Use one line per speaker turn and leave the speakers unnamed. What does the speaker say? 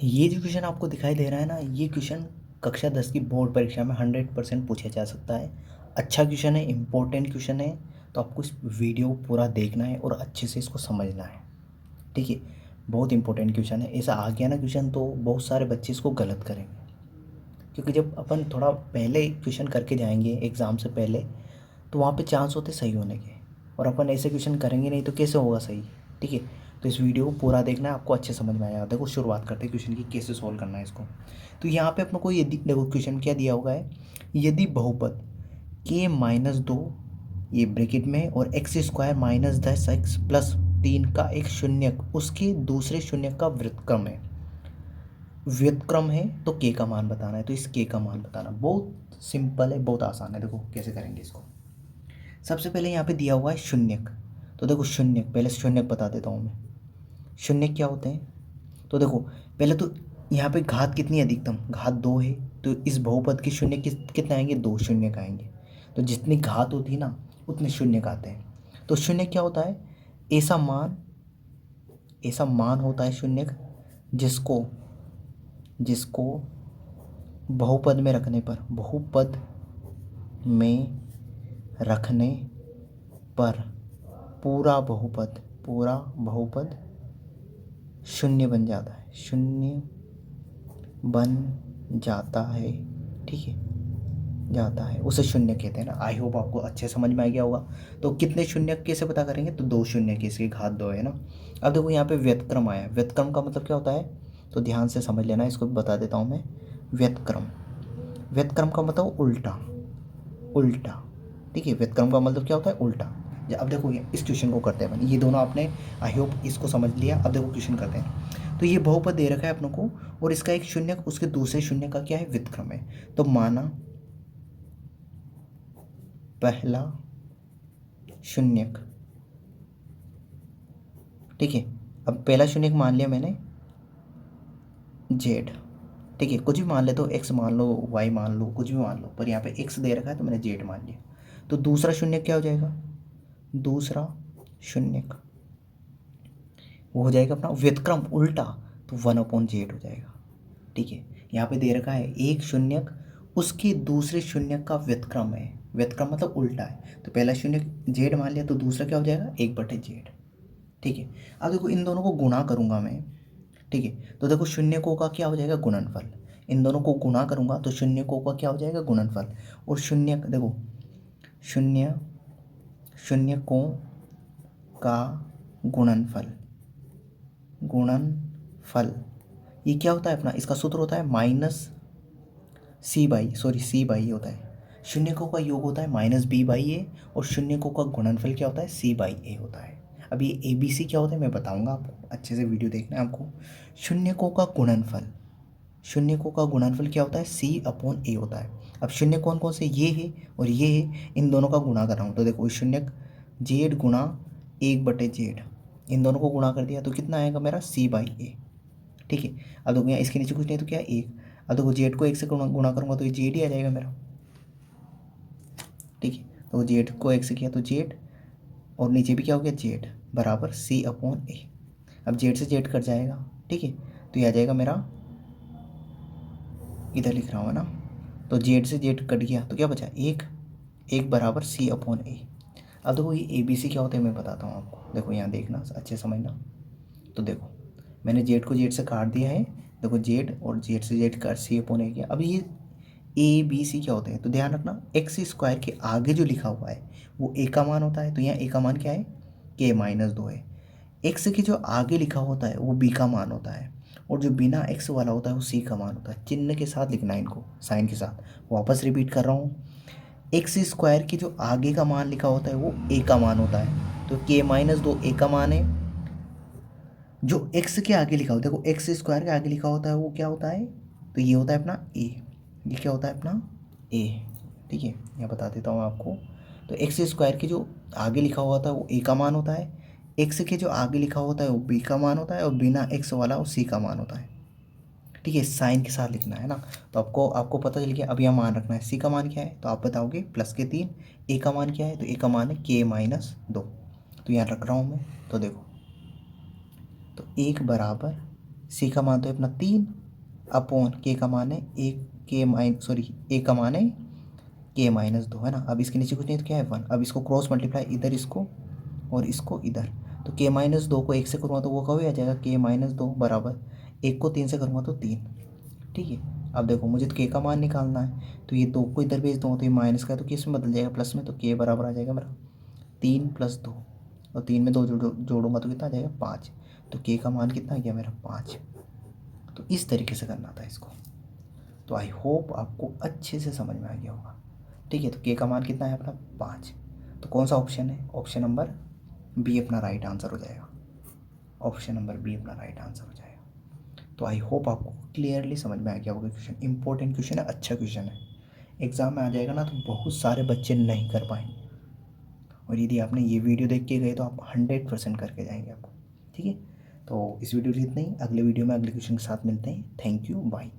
ये जो क्वेश्चन आपको दिखाई दे रहा है ना, ये क्वेश्चन कक्षा 10 की बोर्ड परीक्षा में 100% पूछा जा सकता है। अच्छा क्वेश्चन है, इम्पोर्टेंट क्वेश्चन है, तो आपको इस वीडियो पूरा देखना है और अच्छे से इसको समझना है। ठीक है, बहुत इंपॉर्टेंट क्वेश्चन है। ऐसा आ गया ना क्वेश्चन तो बहुत सारे बच्चे इसको गलत करेंगे, क्योंकि जब अपन थोड़ा पहले क्वेश्चन करके जाएंगे एग्ज़ाम से पहले तो वहाँ पे चांस होते सही होने के, और अपन ऐसे क्वेश्चन करेंगे नहीं तो कैसे होगा सही। ठीक है, तो इस वीडियो को पूरा देखना है, आपको अच्छे समझ में आएगा। देखो शुरुआत करते हैं क्वेश्चन की, कैसे सोल्व करना है इसको। तो यहाँ पे अपने को यदि देखो क्वेश्चन क्या दिया होगा है, यदि बहुपद k-2 ये ब्रैकेट में और एक्स स्क्वायर माइनस 10x+3 का एक शून्यक उसके दूसरे शून्यक का व्युत्क्रम है। व्युत्क्रम है तो के का मान बताना है, तो इस के का मान बताना बहुत सिंपल है, बहुत आसान है। देखो कैसे करेंगे इसको। सबसे पहले यहाँ पे दिया हुआ है शून्यक, तो देखो शून्यक, पहले शून्यक बता देता हूँ मैं। शून्यक क्या होते हैं, तो देखो पहले तो यहाँ पे घात कितनी है, अधिकतम घात 2 है, तो इस बहुपद के शून्य कितने आएंगे, 2 शून्यक आएंगे। तो जितनी घात होती है ना उतने शून्यक आते हैं। तो शून्यक क्या होता है, ऐसा मान होता है शून्यक जिसको जिसको बहुपद में रखने पर, बहुपद में रखने पर पूरा बहुपद शून्य बन जाता है, शून्य बन जाता है। ठीक है, जाता है, उसे शून्य कहते हैं ना। आई होप आपको अच्छे समझ में आ गया होगा। तो कितने शून्य कैसे पता करेंगे, तो 2 शून्य की, इसकी घात 2 है ना। अब देखो यहाँ पे व्युत्क्रम आया, व्युत्क्रम का मतलब क्या होता है, तो ध्यान से समझ लेना, इसको बता देता हूँ मैं। व्युत्क्रम, व्युत्क्रम का मतलब उल्टा, उल्टा। ठीक है, व्युत्क्रम का मतलब क्या होता है, उल्टा। अब देखो ये इस क्वेश्चन को करते हैं अपन, ये दोनों आपने आई होप इसको समझ लिया। अब देखो क्वेश्चन करते हैं। तो ये बहुपद दे रखा है अपनों को और इसका एक शून्य उसके दूसरे शून्य का क्या है, व्युत्क्रम है। तो माना पहला शून्यक, ठीक है। अब पहला शून्यक मान लिया मैंने जेड, ठीक है, कुछ भी मान ले, तो एक्स मान लो, वाई मान लो, कुछ भी मान लो, पर यहाँ पे एक्स दे रखा है तो मैंने जेड मान लिया। तो दूसरा शून्यक क्या हो जाएगा, दूसरा शून्यक वो हो जाएगा अपना व्युत्क्रम उल्टा, तो 1/z हो जाएगा। ठीक है, यहाँ पे दे रखा है एक शून्यक उसके दूसरे शून्यक का व्युत्क्रम है, व्युत्क्रम मतलब उल्टा है। तो पहला शून्यक जेड मान लिया, तो दूसरा क्या हो जाएगा, 1/z। ठीक है, अब देखो इन दोनों को गुणा करूँगा मैं। ठीक है, तो देखो शून्यकों का क्या हो जाएगा, गुणनफल। इन दोनों को गुणा करूँगा तो शून्यकों का क्या हो जाएगा, गुणनफल। और शून्य देखो, शून्यकों का गुणनफल, गुणनफल ये क्या होता है अपना, इसका सूत्र होता है सी बाई ए होता है। शून्यकों का योग होता है -b/a और शून्यकों का गुणनफल क्या होता है, c/a होता है। अब ये ABC क्या होता है मैं बताऊंगा आपको, अच्छे से वीडियो देखना है आपको। शून्यकों का गुणनफल, शून्यकों का गुणनफल क्या होता है, c/a होता है। अब शून्य कौन कौन से, ये है और ये है, इन दोनों का गुणा कर रहा हूँ। तो देखो शून्यक जेड गुणा 1/z, इन दोनों को गुणा कर दिया तो कितना आएगा मेरा, c/a। ठीक है, अब देखो यहाँ इसके नीचे कुछ नहीं तो क्या है, 1। अब देखो जेड को 1 से गुणा करूँगा तो ये जेड ही आ जाएगा मेरा। ठीक है, तो जेड को 1 से किया तो जेड, और नीचे भी क्या हो गया, जेड बराबर c/a। अब जेड से जेड कट जाएगा। ठीक है, तो ये आ जाएगा मेरा, इधर लिख रहा हूँ ना, तो जेड से जेड कट गया तो क्या बचा, 1 बराबर c/a। अब देखो ये ABC क्या होता है मैं बताता हूँ आपको। देखो यहाँ देखना, अच्छे समझना। तो देखो मैंने जेड को जेड से काट दिया है, देखो जेड और जेड से जेड काट c/a किया। अब ये ABC क्या होते हैं, तो ध्यान रखना, एक्स स्क्वायर के आगे जो लिखा हुआ है वो a का मान होता है। तो यहाँ a का मान क्या है, k-2 है। एक्स के जो आगे लिखा होता है वो b का मान होता है, और जो बिना एक्स वाला होता है वो c का मान होता है। चिन्ह के साथ लिखना है इनको, साइन के साथ। वापस रिपीट कर रहा हूँ, एक्स स्क्वायर की जो आगे का मान लिखा होता है वो a का मान होता है, तो k-2 a का मान है। जो x के आगे लिखा होता है, देखो एक्स स्क्वायर के आगे लिखा होता है वो क्या होता है, तो ये होता है अपना a, ये क्या होता है अपना a। ठीक है, यहाँ बता देता हूँ आपको। तो एक्स स्क्वायर के जो आगे लिखा हुआ होता है वो a का मान होता है, एक्स के जो आगे लिखा होता है वो b का मान होता है, और बिना एक्स वाला वो c का मान होता है। ठीक है, साइन के साथ लिखना है ना। तो आपको पता चल गया। अब यहाँ मान रखना है, c का मान क्या है, तो आप बताओगे +3, a का मान क्या है, तो a का मान है k-2। तो यहाँ रख रहा हूँ मैं, तो देखो, तो 1 बराबर सी का मान तो है अपना 3 अपॉन के का मान है ए का मान है k-2 है ना। अब इसके नीचे कुछ नहीं तो क्या है 1। अब इसको क्रॉस मल्टीप्लाई इधर इसको और इसको इधर, तो k-2 को 1 से करूँगा तो वो कभी आ जाएगा k-2 बराबर 1 को 3 से करूँगा तो 3। ठीक है, अब देखो मुझे तो k का मान निकालना है, तो ये 2 को इधर भेज दूँगा तो ये माइनस का है तो किस में बदल जाएगा प्लस में, तो k बराबर आ जाएगा मेरा 3 + 2, और 3 में 2 जोड़ूंगा तो कितना आ जाएगा 5। तो k का मान कितना आ गया मेरा 5। तो इस तरीके से करना था इसको। तो आई होप आपको अच्छे से समझ में आ गया होगा। ठीक है, तो k का मान कितना है अपना 5। तो कौन सा ऑप्शन है, ऑप्शन नंबर बी अपना राइट आंसर हो जाएगा। ऑप्शन नंबर बी अपना राइट आंसर हो जाएगा। तो आई होप आपको क्लियरली समझ में आ गया होगा। क्वेश्चन इंपॉर्टेंट क्वेश्चन है, अच्छा क्वेश्चन है, एग्ज़ाम में आ जाएगा ना तो बहुत सारे बच्चे नहीं कर पाएंगे, और यदि आपने ये वीडियो देख के गए तो आप 100% करके जाएंगे आपको। ठीक है, तो इस वीडियो में इतना ही, अगले वीडियो में अगले क्वेश्चन के साथ मिलते हैं। Thank you, bye.